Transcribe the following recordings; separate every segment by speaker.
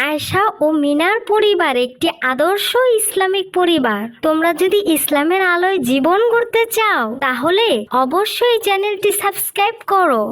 Speaker 1: আয়েশা ও মিনার পরিবার একটি আদর্শ ইসলামিক পরিবার। তোমরা যদি ইসলামের আলোয় জীবন গড়তে চাও তাহলে অবশ্যই চ্যানেলটি সাবস্ক্রাইব করো।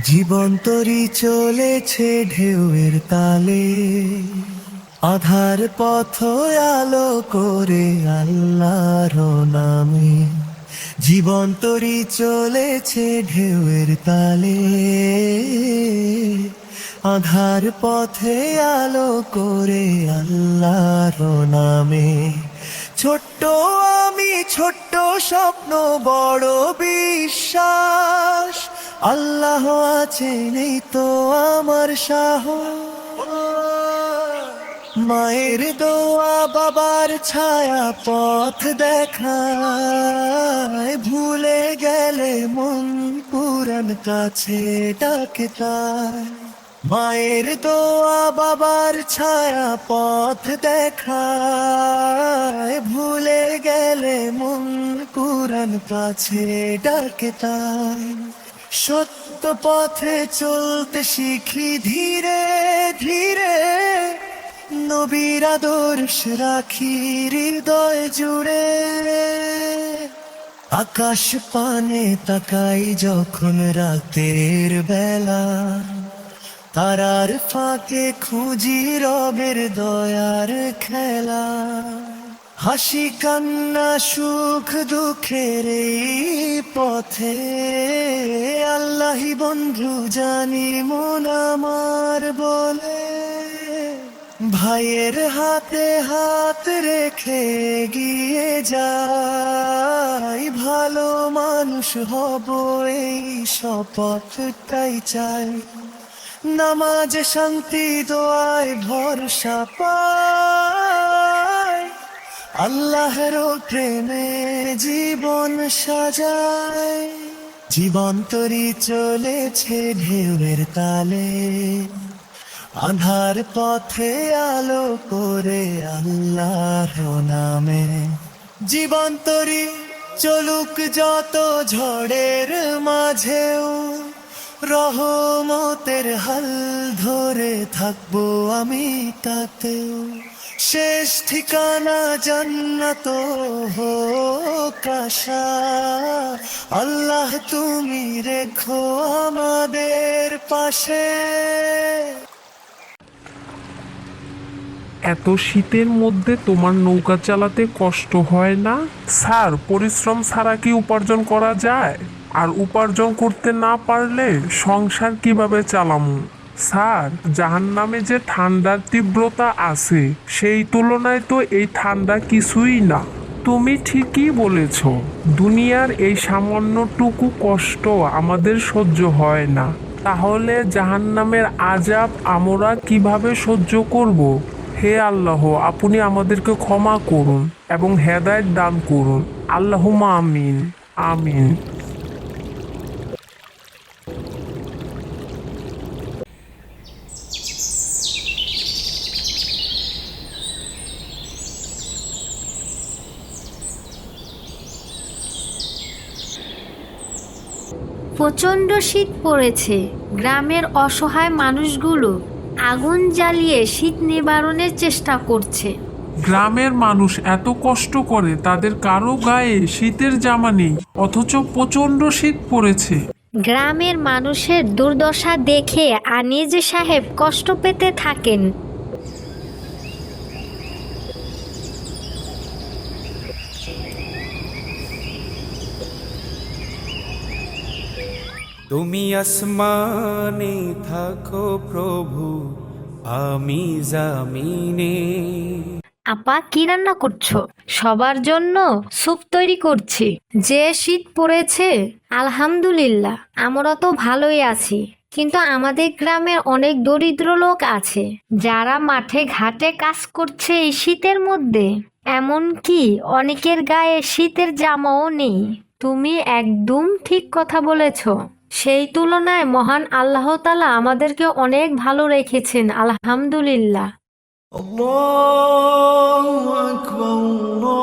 Speaker 2: জীবন তরি চলেছে ঢেউয়ের তালে, আধার পথ আলো করে আল্লাহর নামে। জীবন তরি চলেছে ঢেউয়ের তালে, আধার পথে আলো করে আল্লাহর নামে। ছোট্ট আমি ছোট্ট স্বপ্ন বড় বিশ্বাস, আল্লাহ আছেন এই তো আমার সাহস। মায়ের দোয়া বাবার ছায়া পথ দেখায়, ভুলে গেলে মন পুরান কাছে ডাকে তাই। মায়ের দোয়া বাবার ছায়া পথ দেখায়, ভুলে গেলে মন পুরান কাছে ডাকে তাই। সত্য পথে চলতে শিখি ধীরে ধীরে, নবীর আদর্শ রাখি হৃদয় জুড়ে। আকাশ পানে তাকাই যখন রাতের বেলা, তারার ফাঁকে খুঁজি রবের দয়ার খেলা। হাসি কান্না সুখ দুঃখের এই পথে, আল্লাহি বন্ধু জানি মন আমার বলে। ভাইয়ের হাতে হাত রেখে গিয়ে যাই, ভালো মানুষ হব এই শপথটাই চাই। নামাজ শান্তি দোয়ায় ভরসা পাই, আল্লাহর প্রেমে জীবন সাজায়। জীবন তরি চলেছে ঢেউয়ের তালে, আধার পথে আলো করে আল্লাহর নামে। জীবন তরি চলুক যত ঝড়ের মাঝেও, রহমতের হাল ধরে থাকবো আমি তাতেও। শেষ ঠিকানা জান্নাত হোক আশা, আল্লাহ তুমি রেখো আমাদের পাশে।
Speaker 3: এত শীতের মধ্যে তোমার নৌকা চালাতে কষ্ট হয় না? স্যার, পরিশ্রম ছাড়া কি উপার্জন করা যায়? আর উপার্জন করতে না পারলে সংসার কিভাবে চালামু? স্যার, জাহান্নামে যে ঠান্ডার তীব্রতা আছে সেই তুলনায় তো এই ঠান্ডা কিছুই না। তুমি ঠিকই বলেছ, দুনিয়ার এই সামান্যটুকু কষ্ট আমাদের সহ্য হয় না, তাহলে জাহান্নামের আযাব আমরা কিভাবে সহ্য করব? হে আল্লাহ, আপনি আমাদেরকে ক্ষমা করুন এবং হেদায়েত দান করুন। আল্লাহুম্মা আমিন আমিন।
Speaker 1: প্রচণ্ড শীত পড়েছে। গ্রামের অসহায় মানুষগুলো আগুন জ্বালিয়ে শীত নিবারণের চেষ্টা করছে।
Speaker 3: গ্রামের মানুষ এত কষ্ট করে, তাদের কারো গায়ে শীতের জামা নেই, অথচ প্রচণ্ড শীত পড়েছে।
Speaker 1: গ্রামের মানুষের দুর্দশা দেখে আনিজ সাহেব কষ্ট পেতে থাকেন।
Speaker 4: তুমি আসমানে থাকো প্রভু, আমি জামিনে।
Speaker 1: আপা, কি রান্না করছো? সবার জন্য স্যুপ তৈরি করছি। যে শীত পড়েছে, আলহামদুলিল্লাহ আমরা তো ভালোই আছি, কিন্তু আমাদের গ্রামে অনেক দরিদ্র লোক আছে যারা মাঠে ঘাটে কাজ করছে এই শীতের মধ্যে। এমনকি অনেকের গায়ে শীতের জামাও নেই। তুমি একদম ঠিক কথা বলেছো। সেই তুলনায় মহান আল্লাহ তাআলা আমাদেরকে অনেক ভালো রেখেছেন, আলহামদুলিল্লাহ।
Speaker 2: আল্লাহু আকবার,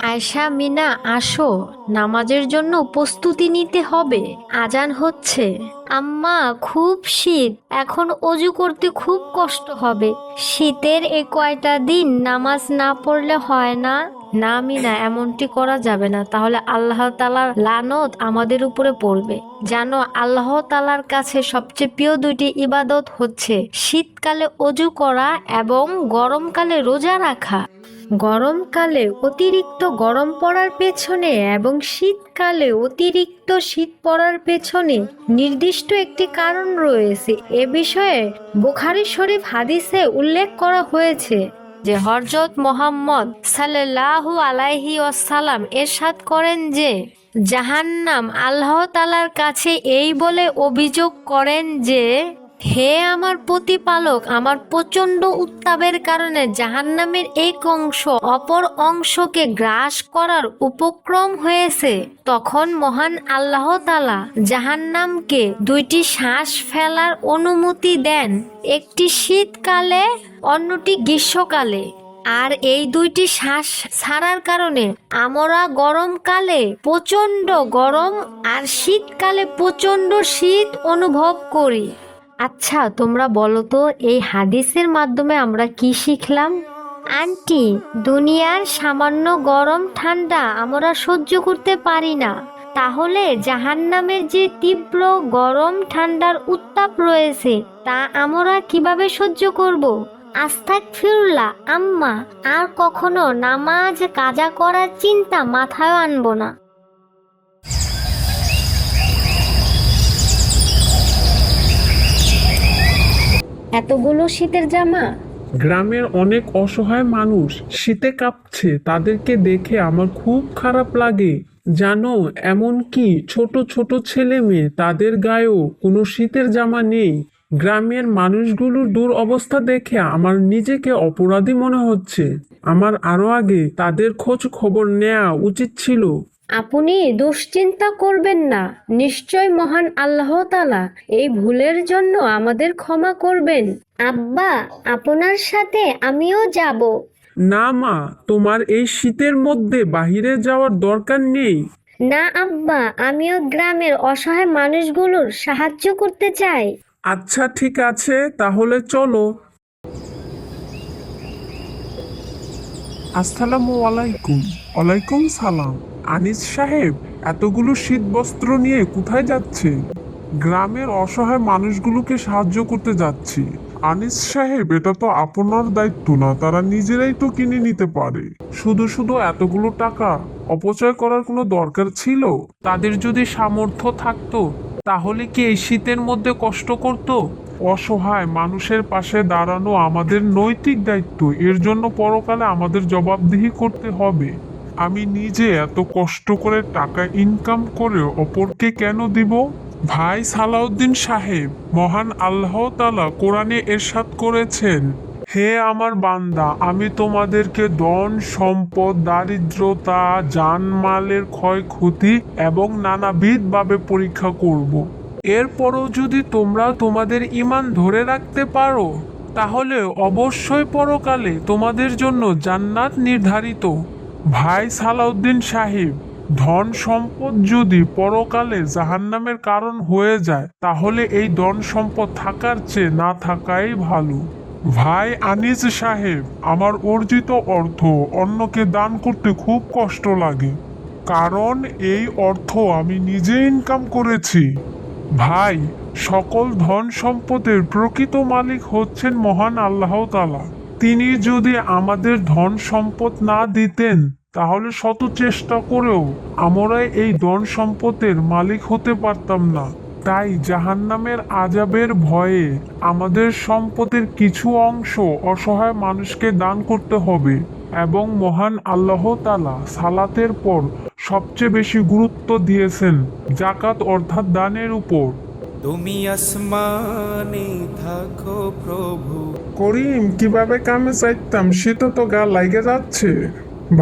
Speaker 1: আয়শা, মিনা, আসো, নামাজের জন্য প্রস্তুতি নিতে হবে, আজান হচ্ছে। আম্মা, খুব শীত, এখন অজু করতে খুব কষ্ট হবে। শীতের এই কয়টা দিন নামাজ না পড়লে হয় না? না মিনা, এমনটি করা যাবে না, তাহলে আল্লাহ তাআলার লানত আমাদের উপরে পড়বে। জানো, আল্লাহ তাআলার কাছে সবচেয়ে প্রিয় দুইটি ইবাদত হচ্ছে শীতকালে অজু করা এবং গরমকালে রোজা রাখা। গরমকালে অতিরিক্ত গরম পড়ার পেছনে এবং শীতকালে অতিরিক্ত শীত পড়ার পেছনে নির্দিষ্ট একটি কারণ রয়েছে। এ বিষয়ে বুখারী শরীফ হাদিসে উল্লেখ করা হয়েছে যে হযরত মুহাম্মদ সাল্লাল্লাহু আলাইহি ওয়াসাল্লাম ইরশাদ করেন যে জাহান্নাম আল্লাহ তাআলার কাছে এই বলে অভিযোগ করেন যে, হে আমার প্রতিপালক, আমার প্রচন্ড উত্তাপের কারণে জাহান্নামের এক অংশ অপর অংশকে গ্রাস করার উপক্রম হয়েছে। তখন মহান আল্লাহ তাআলা জাহান্নামকে দুইটি শ্বাস ফেলার অনুমতি দেন, একটি শীতকালে, অন্যটি গ্রীষ্মকালে। আর এই দুইটি শ্বাস ছাড়ার কারণে আমরা গরমকালে প্রচন্ড গরম আর শীতকালে প্রচন্ড শীত অনুভব করি। আচ্ছা, তোমরা বলো তো, এই হাদিসের মাধ্যমে আমরা কি শিখলাম? আন্টি, দুনিয়ার সামান্য গরম ঠান্ডা আমরা সহ্য করতে পারি না, তাহলে জাহান্নামের যে তীব্র গরম ঠান্ডার উত্তাপ রয়েছে তা আমরা কিভাবে সহ্য করব? আস্তাগফিরুল্লাহ আম্মা, আর কখনো নামাজ কাজা করার চিন্তা মাথায় আনবো না। এতগুলো শীতের জামা?
Speaker 3: গ্রামের অনেক অসহায় মানুষ শীতে কাঁপছে, তাদেরকে দেখে আমার খুব খারাপ লাগে। জানো, এমনকি ছোট ছোট ছেলে মেয়ে, তাদের গায়েও কোনো শীতের জামা নেই। গ্রামের মানুষগুলোর দুরবস্থা দেখে আমার নিজেকে অপরাধী মনে হচ্ছে। আমার আরো আগে তাদের খোঁজ খবর নেওয়া উচিত ছিল।
Speaker 1: আপনি দুশ্চিন্তা করবেন না, নিশ্চয় মহান আল্লাহ তাআলা এই ভুলের জন্য আমাদের ক্ষমা করবেন। আব্বা, আপনার সাথে আমিও যাব।
Speaker 3: না মা, তোমার এই শীতের মধ্যে বাহিরে যাওয়ার দরকার নেই।
Speaker 1: না আব্বা, আমিও গ্রামের অসহায় মানুষগুলোর সাহায্য করতে চাই।
Speaker 3: আচ্ছা ঠিক আছে, তাহলে চলো। আসসালামু আলাইকুম। ওয়ালাইকুম সালাম। আনিস সাহেব, এতগুলো শীত বস্ত্র নিয়ে কোথায় যাচ্ছে? গ্রামের অসহায় মানুষগুলোকে সাহায্য করতে যাচ্ছি। আনিস সাহেব, এটা তো আপনার দায়িত্ব না, তারা নিজেরাই তো কিনে নিতে পারে। শুধু শুধু এতগুলো টাকা অপচয় করার কোনো দরকার ছিল? তাদের যদি সামর্থ্য থাকতো তাহলে কি এই শীতের মধ্যে কষ্ট করত? অসহায় মানুষের পাশে দাঁড়ানো আমাদের নৈতিক দায়িত্ব, এর জন্য পরকালে আমাদের জবাবদিহি করতে হবে। আমি নিজে এত কষ্ট করে টাকা ইনকাম করে অপরকে কেন দিব? ভাই সালাউদ্দিন সাহেব, মহান আল্লাহ তাআলা কোরআনে ইরশাদ করেছেন, হে আমার বান্দা, আমি তোমাদেরকে ধন সম্পদ, দারিদ্রতা, জানমালের ক্ষয়ক্ষতি এবং নানাবিধভাবে পরীক্ষা করব। এরপরও যদি তোমরা তোমাদের ঈমান ধরে রাখতে পারো তাহলে অবশ্যই পরকালে তোমাদের জন্য জান্নাত নির্ধারিত। ভাই সালাউদ্দিন সাহেব, ধন সম্পদ যদি পরকালে জাহান্নামের কারণ হয়ে যায় তাহলে এই ধন সম্পদ থাকার চেয়ে না থাকাই ভালো। ভাই আনিস সাহেব, আমার অর্জিত অর্থ অন্যকে দান করতে খুব কষ্ট লাগে, কারণ এই অর্থ আমি নিজে ইনকাম করেছি। ভাই, সকল ধন সম্পদের প্রকৃত মালিক হচ্ছেন মহান আল্লাহ তাআলা। তিনি যদি আমাদের ধন সম্পদ না দিতেন তাহলে শত চেষ্টা করেও আমরা এই ধন সম্পদের মালিক হতে পারতাম না। তাই জাহান্নামের আযাবের ভয়ে আমাদের সম্পদের কিছু অংশ অসহায় মানুষকে দান করতে হবে। এবং মহান আল্লাহ তাআলা সালাতের পর সবচেয়ে বেশি গুরুত্ব দিয়েছেন যাকাত অর্থাৎ দানের উপর।
Speaker 4: তুমি আসমানে থাকো প্রভু।
Speaker 3: করিম, কিভাবে কামে চাইতাম, শীত তো গা লাগে যাচ্ছে।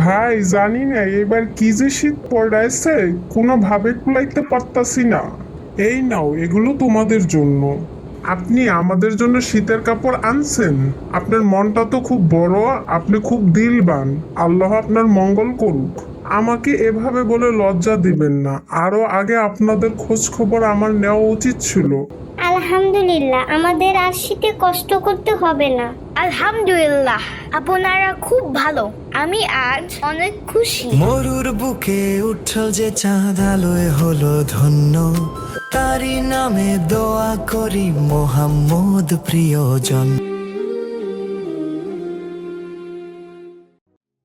Speaker 3: ভাই, জানি না এবার কি যে শীত পড়াইছে, কোনোভাবে কুলাইতে পারতাছি না। এই নাও, এগুলো তোমাদের জন্য। আপনি আমাদের জন্য শীতের কাপড় আনছেন? আপনার মনটা তো খুব বড়, আপনি খুব দিলবান। আল্লাহ আপনার মঙ্গল করুক। আমাকে এভাবে বলে লজ্জা দিবেন না, আরো আগে আপনাদের খোঁজ খবর আমার নেওয়া উচিত ছিল।
Speaker 5: আলহামদুলিল্লাহ, আমাদের আর শীতে কষ্ট করতে হবে না।
Speaker 6: আলহামদুলিল্লাহ, আপনারা খুব ভালো। আমি আজ অনেক খুশি।
Speaker 2: মরুর বুকে উঠল যে চাঁদ আলোয় হলো ধন্য, তারি নামে দোয়া করি মোহাম্মদ প্রিয়জন।